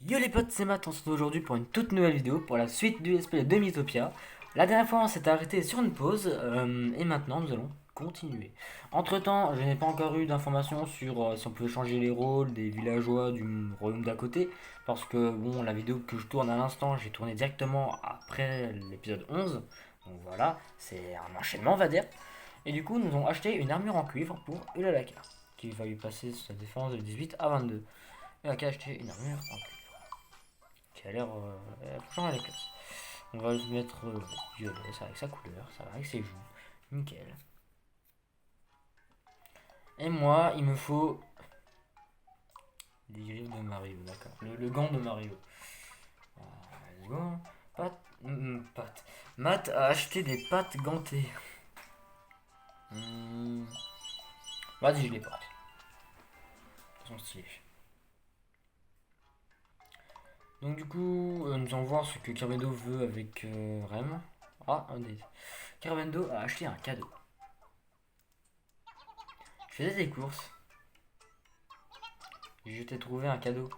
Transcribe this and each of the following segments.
Yo les potes, c'est Matt, on se retrouve aujourd'hui pour une toute nouvelle vidéo pour la suite du let's play de Mythopia. La dernière fois on s'était arrêté sur une pause et maintenant nous allons continuer. Entre temps, je n'ai pas encore eu d'informations sur si on pouvait changer les rôles des villageois du royaume d'à côté parce que bon, la vidéo que je tourne à l'instant, j'ai tourné directement après l'épisode 11. Donc voilà, c'est un enchaînement on va dire. Et du coup, nous avons acheté une armure en cuivre pour Ulalaka qui va lui passer sa défense de 18 à 22. Ulalaka a acheté une armure en cuivre qui a l'air franchement elle est classe. On va se mettre violet, ça avec sa couleur, ça va avec ses joues, nickel. Et moi, il me faut des griffes de Mario, d'accord. Le gant de Mario. Let's go. Pat, pat. Matt a acheté des pattes gantées. Hmm. Vas-y, je les porte. Elles sont stylées. Donc du coup, nous allons voir ce que Carbendo veut avec Rem. Ah, un des. Carbendo a acheté un cadeau. Je faisais des courses. Je t'ai trouvé un cadeau.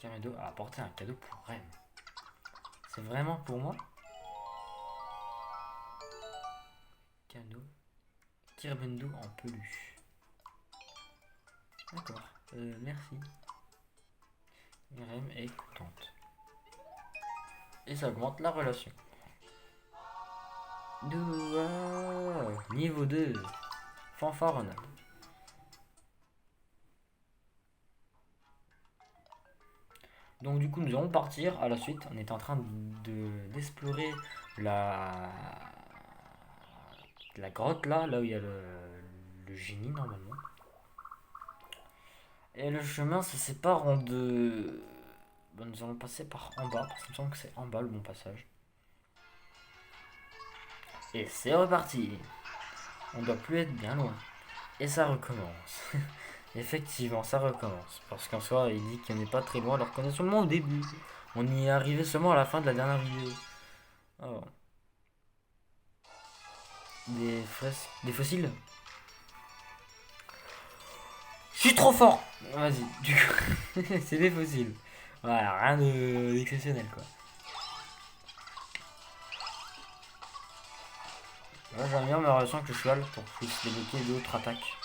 Carbendo a apporté un cadeau pour Rem. C'est vraiment pour moi? Cadeau. Carbendo en peluche. D'accord. Merci. Rem est contente. Et ça augmente la relation. Niveau 2. Fanfaronnade. Donc du coup nous allons partir à la suite. On est en train d'explorer la grotte là où il y a le génie normalement. Et le chemin se sépare en deux. Bon, nous allons passer par en bas parce qu'il me semble que c'est en bas le bon passage. Et c'est reparti. On doit plus être bien loin. Et ça recommence. Effectivement, ça recommence. Parce qu'en soi, il dit qu'on n'est pas très loin alors qu'on est seulement au début. On y est arrivé seulement à la fin de la dernière vidéo. Alors, des fresques. Des fossiles. Je suis trop fort. Vas-y, du coup, c'est des fossiles. Voilà, rien d'exceptionnel quoi. Là, j'aime bien ma relation avec le cheval pour qu'il puisse débloquer d'autres attaques.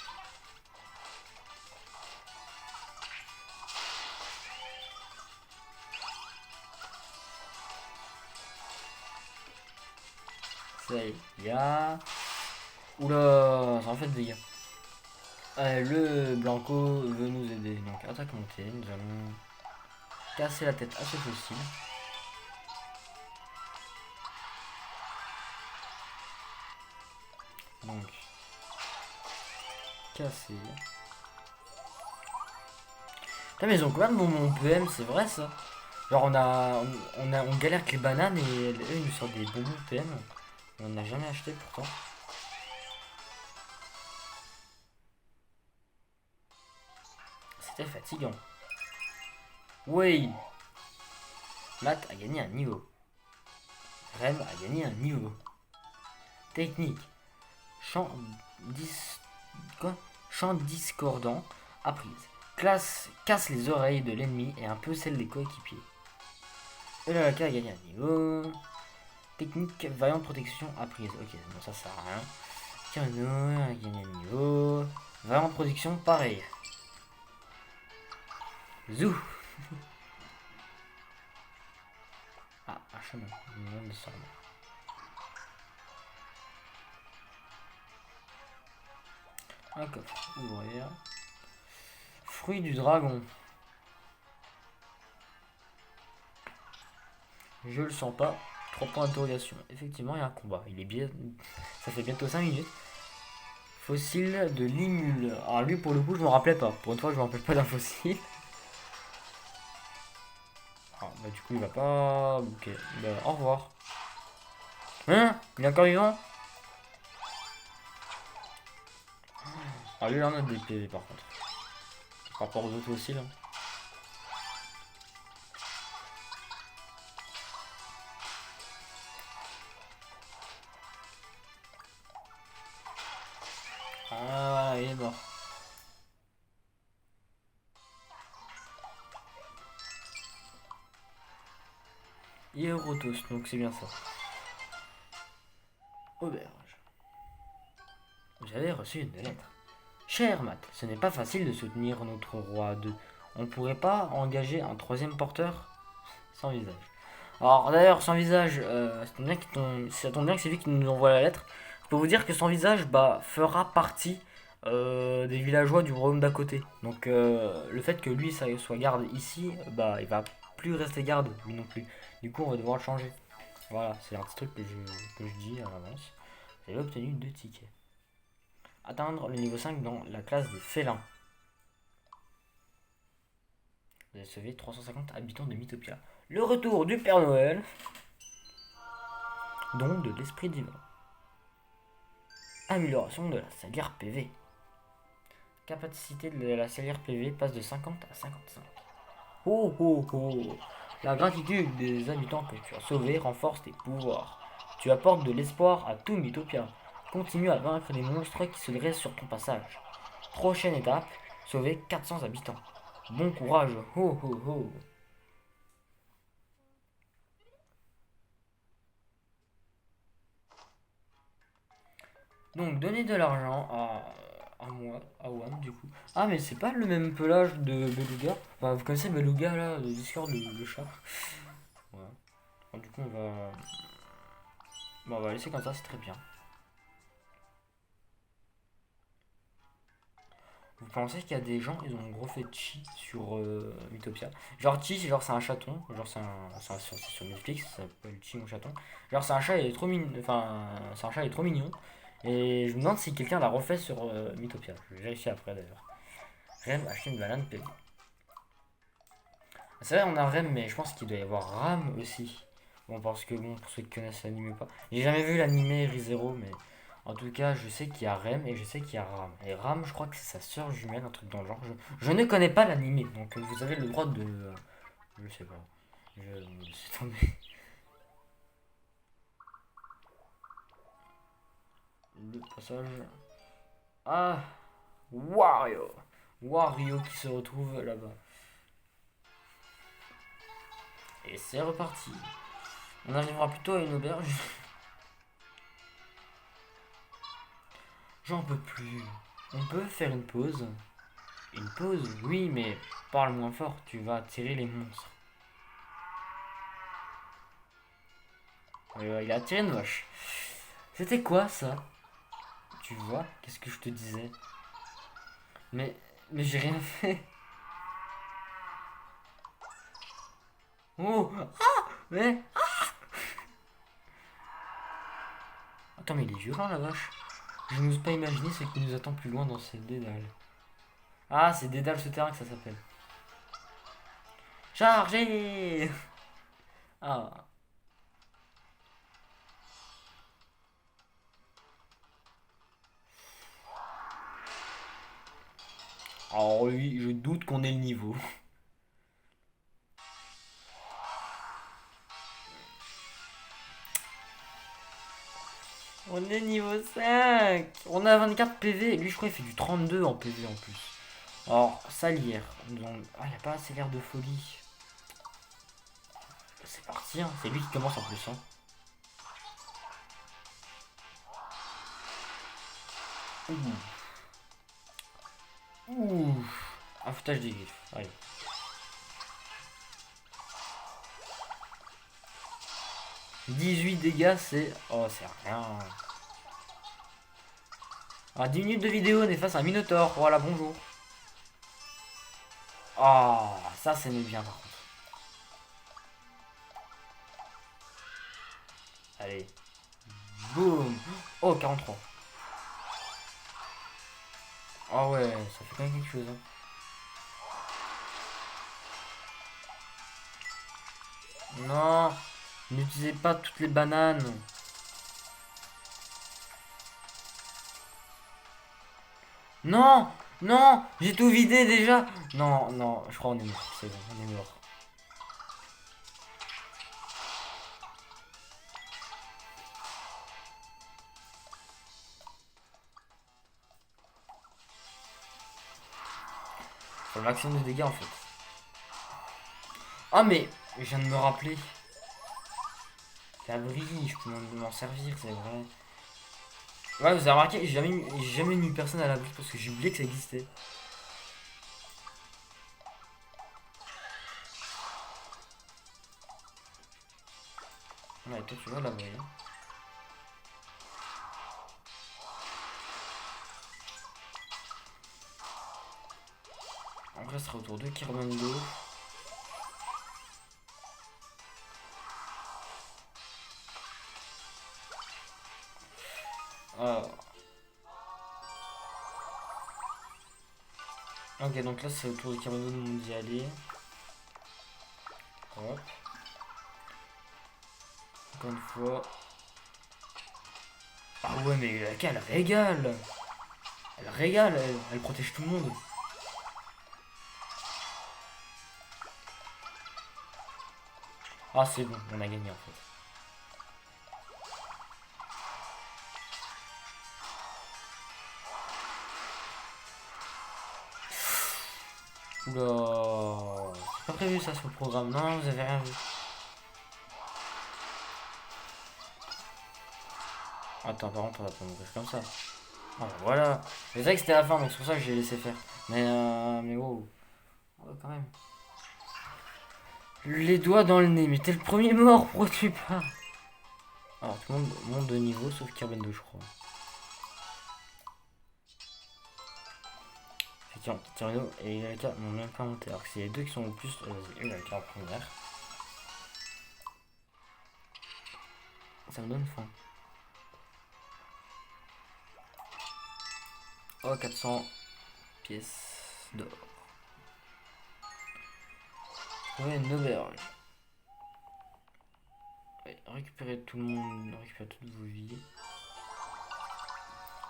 Ça y a. Oula, ça en fait des dégâts. Le Blanco veut nous aider. Donc, attaque montée, nous allons casser la tête à ce fossile. Donc, casser. Putain, mais ils ont quand même mon PM, c'est vrai ça. Genre, on galère avec les bananes et eux, ils nous sortent des bonbons PM. On n'a jamais acheté pourtant. C'était fatigant. Oui, Matt a gagné un niveau. Rem a gagné un niveau. Technique. Chant, dis... Quoi Chant discordant apprise. Casse les oreilles de l'ennemi et un peu celles des coéquipiers. Elaka a gagné un niveau. Technique vaillante protection apprise. Ok, bon ça sert à rien. Kyreno a gagné un niveau. Vaillante protection, pareil. Zou. Ah, un chemin. Monde de sorte. Un coffre. Ouvrir. Fruit du dragon. Je le sens pas. 3 points d'interrogation. Effectivement, il y a un combat. Il est bien. Ça fait bientôt 5 minutes. Fossile de Limule. Alors lui, pour le coup, je me rappelais pas. Pour une fois, je me rappelle pas d'un fossile. Ah, bah du coup, il va pas. Ok. Bah, au revoir. Hein? Il est encore vivant? Ah, lui, il en a des PV par contre. Par rapport aux autres fossiles. Ah, il est mort. Hierotos, donc c'est bien ça. Auberge. Vous avez reçu une lettre. Cher Matt, ce n'est pas facile de soutenir notre roi 2. On ne pourrait pas engager un troisième porteur sans visage. Alors d'ailleurs, sans visage, ça tombe bien que c'est lui qui nous envoie la lettre. Je peux vous dire que sans visage fera partie des villageois du royaume d'à côté. Donc le fait que lui ça soit garde ici, il va plus rester garde lui non plus. Du coup on va devoir le changer. Voilà, c'est un petit truc que je dis à l'avance. Vous avez obtenu 2 tickets. Atteindre le niveau 5 dans la classe des félins. Vous avez sauvé 350 habitants de Mythopia. Le retour du Père Noël. Don de l'esprit divin. Amélioration de la salière PV. Capacité de la salière PV passe de 50 à 55. Oh oh oh. La gratitude des habitants que tu as sauvés renforce tes pouvoirs. Tu apportes de l'espoir à tout Mythopia. Continue à vaincre les monstres qui se dressent sur ton passage. Prochaine étape, sauver 400 habitants. Bon courage. Ho ho ho. Donc donner de l'argent à moi, à Wam du coup. Ah mais c'est pas le même pelage de Beluga. Enfin, vous connaissez Beluga là, le Discord, le chat. Voilà. Alors, du coup on va laisser comme ça, c'est très bien. Vous pensez qu'il y a des gens, ils ont un gros fétiche sur Mythopia. Genre Chi, genre c'est un chaton, genre c'est sur Netflix, ça s'appelle Chi mon chaton. Genre c'est un chat, il est trop mignon, enfin c'est un chat, il est trop mignon. Et je me demande si quelqu'un l'a refait sur Mythopia. Je vais vérifier après d'ailleurs. Rem, acheter une banane, PV. C'est vrai, on a Rem, mais je pense qu'il doit y avoir Ram aussi. Bon, parce que bon, pour ceux qui connaissent l'anime ou pas. J'ai jamais vu l'anime ReZero, mais en tout cas, je sais qu'il y a Rem et je sais qu'il y a Ram. Et Ram, je crois que c'est sa sœur jumelle, un truc dans le genre. Je ne connais pas l'anime, donc vous avez le droit de. Je sais pas. Je laisse tomber. Le passage. Ah! Wario! Wario qui se retrouve là-bas. Et c'est reparti. On arrivera plutôt à une auberge. J'en peux plus. On peut faire une pause. Une pause, oui, mais parle moins fort, tu vas attirer les monstres. Il a attiré une vache. C'était quoi ça? Tu vois, qu'est-ce que je te disais? Mais, mais j'ai rien fait. Oh! Ah! Mais. Attends, mais il est violent la vache. Je n'ose pas imaginer ce qui nous attend plus loin dans cette dédale. Ah, c'est dédale souterrain que ça s'appelle. Chargez! Ah. Alors oui, je doute qu'on ait le niveau. On est niveau 5. On a 24 PV. Lui, je crois, il fait du 32 en PV en plus. Alors, salière. Donc, ah, il n'y a pas assez l'air de folie. C'est parti, hein. C'est lui qui commence en plus. Hein. Ouh. Ouh. Affûtage des griffes. Allez. « 18 dégâts, c'est... Oh, c'est rien. Ah, 10 minutes de vidéo, on est face à un Minotaure. Voilà, bonjour. Oh, ça, c'est bien par contre. Allez. Boum. Oh, 43. Ah ouais, ça fait quand même quelque chose. Hein. Non, n'utilisez pas toutes les bananes. Non, non, j'ai tout vidé déjà. Non, non, je crois qu'on est mort. C'est bon, on est mort. Faut le maximum de dégâts en fait. Ah mais, je viens de me rappeler. Cabri, je peux m'en servir, c'est vrai. Ouais, vous avez remarqué, j'ai jamais mis personne à l'abri parce que j'ai oublié que ça existait. Ouais, toi tu vois l'abri. Hein. En vrai, ce sera autour de Kirmando. Ah. Ok, donc là c'est autour de Kirmando de d'y aller. Hop. Encore une fois. Ah ouais, mais la elle régale. Elle régale, elle protège tout le monde. Ah, c'est bon, on a gagné en fait. Oula, c'est pas prévu ça sur le programme. Non, vous avez rien vu. Attends, par contre, on va pas mourir comme ça. Ah bah voilà. C'est vrai que c'était la fin, donc c'est pour ça que j'ai laissé faire. Mais wow. Ouais, quand même. Les doigts dans le nez, mais t'es le premier mort, pourquoi tu pars? Alors, tout le monde monte de niveau, sauf Kirbendo, je crois. Effectivement, Kirbendo et Ilaka n'ont même pas monté. Alors que c'est les deux qui sont le plus. Vas-y, Ilaka en première. Ça me donne faim. Oh, 400 pièces d'or. Trouver une auberge. Ouais, récupérer tout le monde, récupérer toutes vos vies.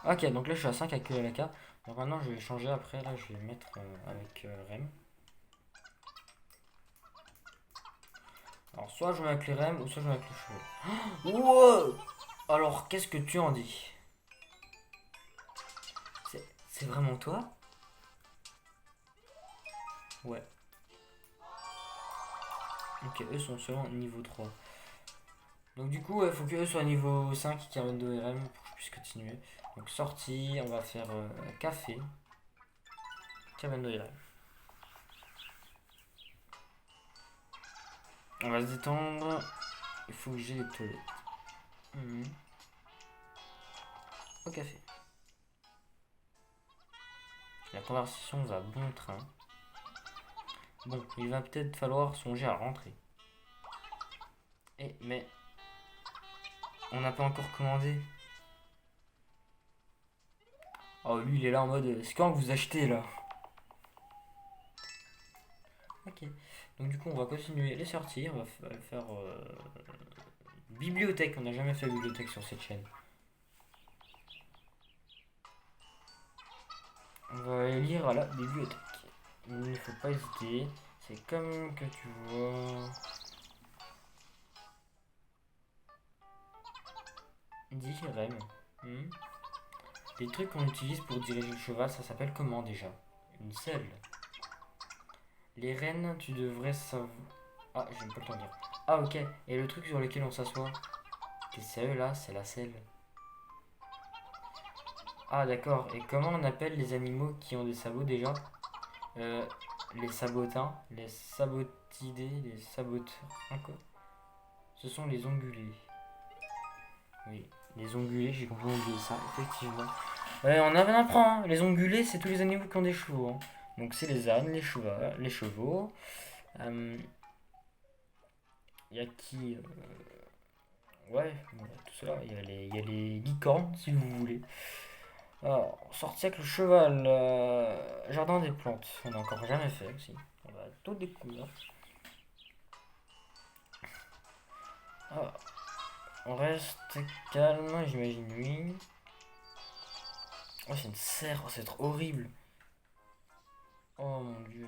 Ok, donc là je suis à 5 avec Ilaka. Donc maintenant je vais changer après. Là je vais mettre avec Rem. Alors soit je mets avec les Rem ou soit je mets avec les chevaux. Wow! Alors qu'est-ce que tu en dis? C'est vraiment toi? Ouais. Ok, eux sont seulement niveau 3. Donc du coup, il faut que eux soient niveau 5 qui reviennent de RM pour que je puisse continuer. Donc sortie, on va faire café. Cabane de RM. On va se détendre. Il faut que j'ai les toilettes. Au café. La conversation va bon train. Bon, il va peut-être falloir songer à rentrer. Mais on n'a pas encore commandé. Oh, lui, il est là en mode. C'est quand que vous achetez là? Ok. Donc, du coup, on va continuer les sorties. On va faire. Bibliothèque. On n'a jamais fait bibliothèque sur cette chaîne. On va aller lire à la bibliothèque. Il ne faut pas hésiter. C'est comme que tu vois. Dis Rem. Les trucs qu'on utilise pour diriger le cheval, ça s'appelle comment déjà? Une selle. Les rênes, tu devrais savoir. Ah, j'aime pas le temps de dire. Ah, ok. Et le truc sur lequel on s'assoit? Les selles là, c'est la selle. Ah, d'accord. Et comment on appelle les animaux qui ont des sabots déjà? euh, Les sabotins, les sabotidés, les saboteurs. Quoi? Ce sont les ongulés. Oui, les ongulés, j'ai complètement oublié ça, effectivement. On en apprend, hein. Les ongulés, c'est tous les animaux qui ont des chevaux. Hein. Donc c'est les ânes, les chevaux. Il y a qui Ouais, tout cela. Il y a les licornes, si vous voulez. Alors, sortir avec le cheval. Jardin des plantes. On n'a encore jamais fait aussi. On va tout découvrir. Ah, on reste calme, j'imagine, oui. Oh, c'est une serre, oh, c'est trop horrible. Oh mon dieu.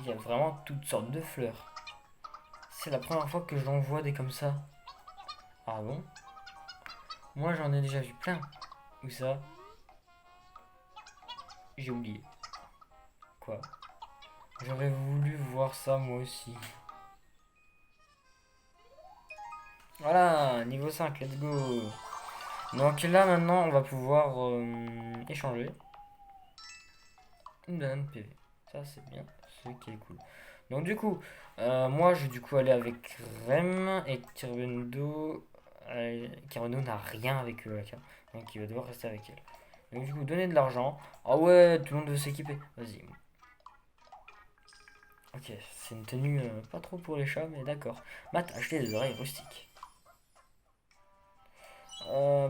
Il y a vraiment toutes sortes de fleurs. C'est la première fois que j'en vois des comme ça. Ah bon? Moi j'en ai déjà vu plein. Où ça? J'ai oublié. Quoi? J'aurais voulu voir ça moi aussi. Voilà, niveau 5, let's go. Donc là maintenant on va pouvoir échanger une banane PV. Ça c'est bien, c'est qui est cool. Donc du coup, moi je vais du coup aller avec Rem et Kirwendo. Kirwendo n'a rien avec Aka, donc il va devoir rester avec elle. Donc du coup, donner de l'argent. Ah ouais, tout le monde veut s'équiper. Vas-y. Ok, c'est une tenue pas trop pour les chats, mais d'accord. Matt, acheter des oreilles rustiques.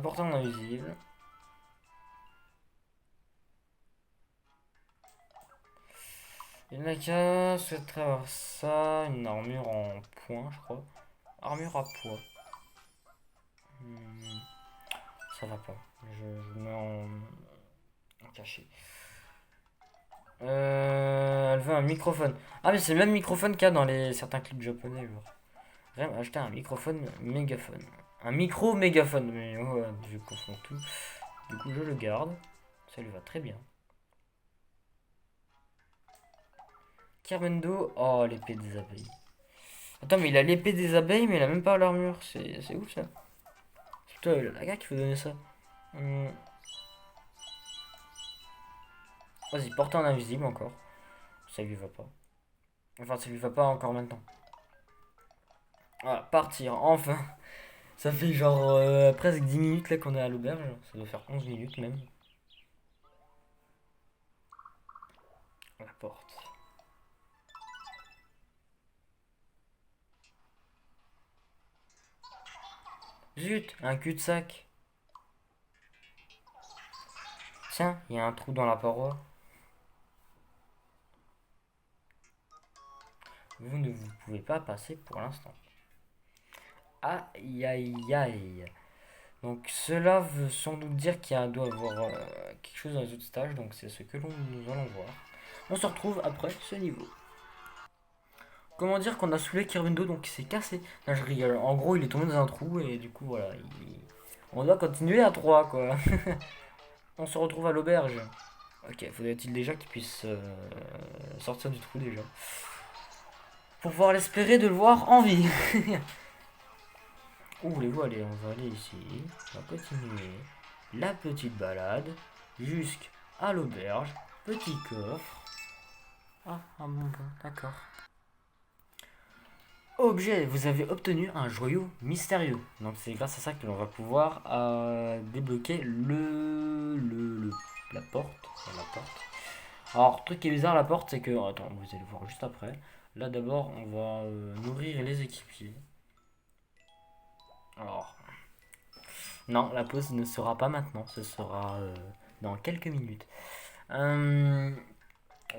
Portant invisible. Naka souhaiterait avoir ça, une armure en point, je crois. Armure à poids. Hmm, ça va pas. Je mets en cachet. Elle veut un microphone. Ah, mais c'est le même microphone qu'il y a dans certains clips japonais, genre. J'aime acheter un microphone mégaphone. Un micro mégaphone. Mais oh, je confonds tout. Du coup, je le garde. Ça lui va très bien. Carmendo. Oh, l'épée des abeilles. Attends, mais il a l'épée des abeilles, mais il a même pas l'armure. C'est ouf ça. C'est toi, la gars, qu'il faut donner ça. Hum, Vas-y, porte en invisible encore. Ça lui va pas. Enfin, ça lui va pas encore maintenant. Voilà, partir, enfin. Ça fait genre presque 10 minutes là qu'on est à l'auberge. Ça doit faire 11 minutes même. La porte. Zut, un cul-de-sac. Tiens, il y a un trou dans la paroi. Vous ne vous pouvez pas passer pour l'instant. Aïe aïe aïe. Donc cela veut sans doute dire qu'il doit y avoir quelque chose dans les autres stages. Donc c'est ce que nous allons voir. On se retrouve après ce niveau. Comment dire qu'on a saoulé Kirwendo donc il s'est cassé. Non, je rigole. En gros il est tombé dans un trou et du coup voilà. On doit continuer à 3 quoi. On se retrouve à l'auberge. Ok, faudrait-il déjà qu'il puisse sortir du trou déjà. Pour pouvoir l'espérer de le voir en vie. Où voulez-vous aller? On va aller ici. On va continuer la petite balade jusqu'à l'auberge. Petit coffre. Ah, un bonbon, d'accord. Objet, vous avez obtenu un joyau mystérieux. Donc c'est grâce à ça que l'on va pouvoir débloquer la porte. La porte. Alors, truc qui est bizarre, la porte, c'est que... Attends, vous allez voir juste après. Là, d'abord, on va nourrir les équipiers. Alors, non, la pause ne sera pas maintenant, ce sera dans quelques minutes. Euh,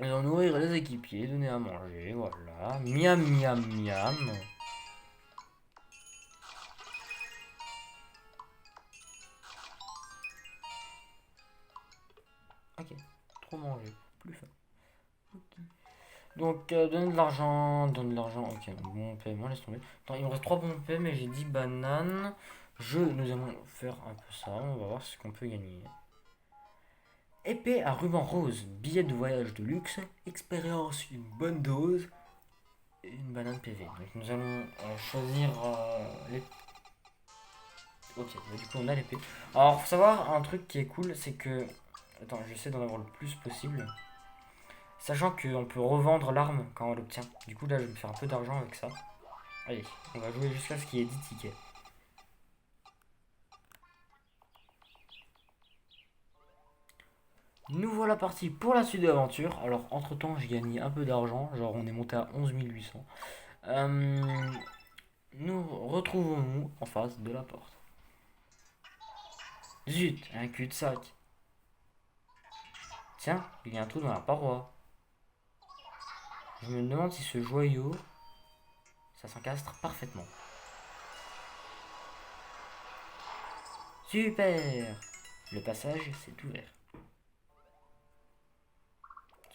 on va nourrir les équipiers, donner à manger, voilà. Miam, miam, miam. Ok, trop manger, plus faim. Ok. Donc, donne de l'argent, ok, bon paiement, laisse tomber. Attends, il me reste 3 bons paiements, mais j'ai 10 bananes. Nous allons faire un peu ça, on va voir ce qu'on peut gagner. Épée à ruban rose, billet de voyage de luxe, expérience, une bonne dose et une banane PV. Donc nous allons choisir les... Ok, bah, du coup on a l'épée. Alors faut savoir un truc qui est cool, c'est que... Attends, j'essaie d'en avoir le plus possible. Sachant qu'on peut revendre l'arme quand on l'obtient. Du coup là je vais me faire un peu d'argent avec ça. Allez, on va jouer jusqu'à ce qu'il y ait 10 tickets. Nous voilà partis pour la suite de l'aventure. Alors entre temps j'ai gagné un peu d'argent, genre on est monté à 11 800. Nous retrouvons-nous en face de la porte. Zut, un cul-de-sac. Tiens, il y a un trou dans la paroi. Je me demande si ce joyau, ça s'encastre parfaitement. Super. Le passage s'est ouvert.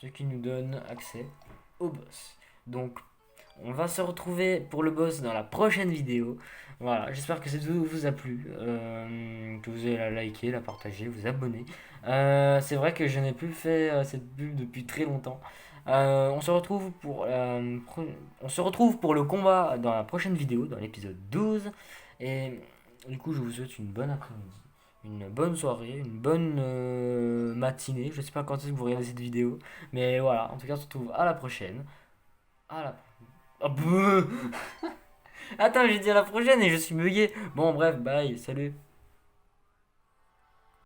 Ce qui nous donne accès au boss. Donc, on va se retrouver pour le boss dans la prochaine vidéo. Voilà, j'espère que cette vidéo vous a plu, que vous allez la liker, la partager, vous abonner. C'est vrai que je n'ai plus fait cette pub depuis très longtemps. On se retrouve pour le combat dans la prochaine vidéo, dans l'épisode 12. Et du coup, je vous souhaite une bonne après-midi, une bonne soirée, une bonne matinée. Je sais pas quand est-ce que vous regardez cette vidéo, mais voilà. En tout cas, on se retrouve à la prochaine. À la... Ah, Attends, j'ai dit à la prochaine et je suis bugué. Bon, bref, bye, salut.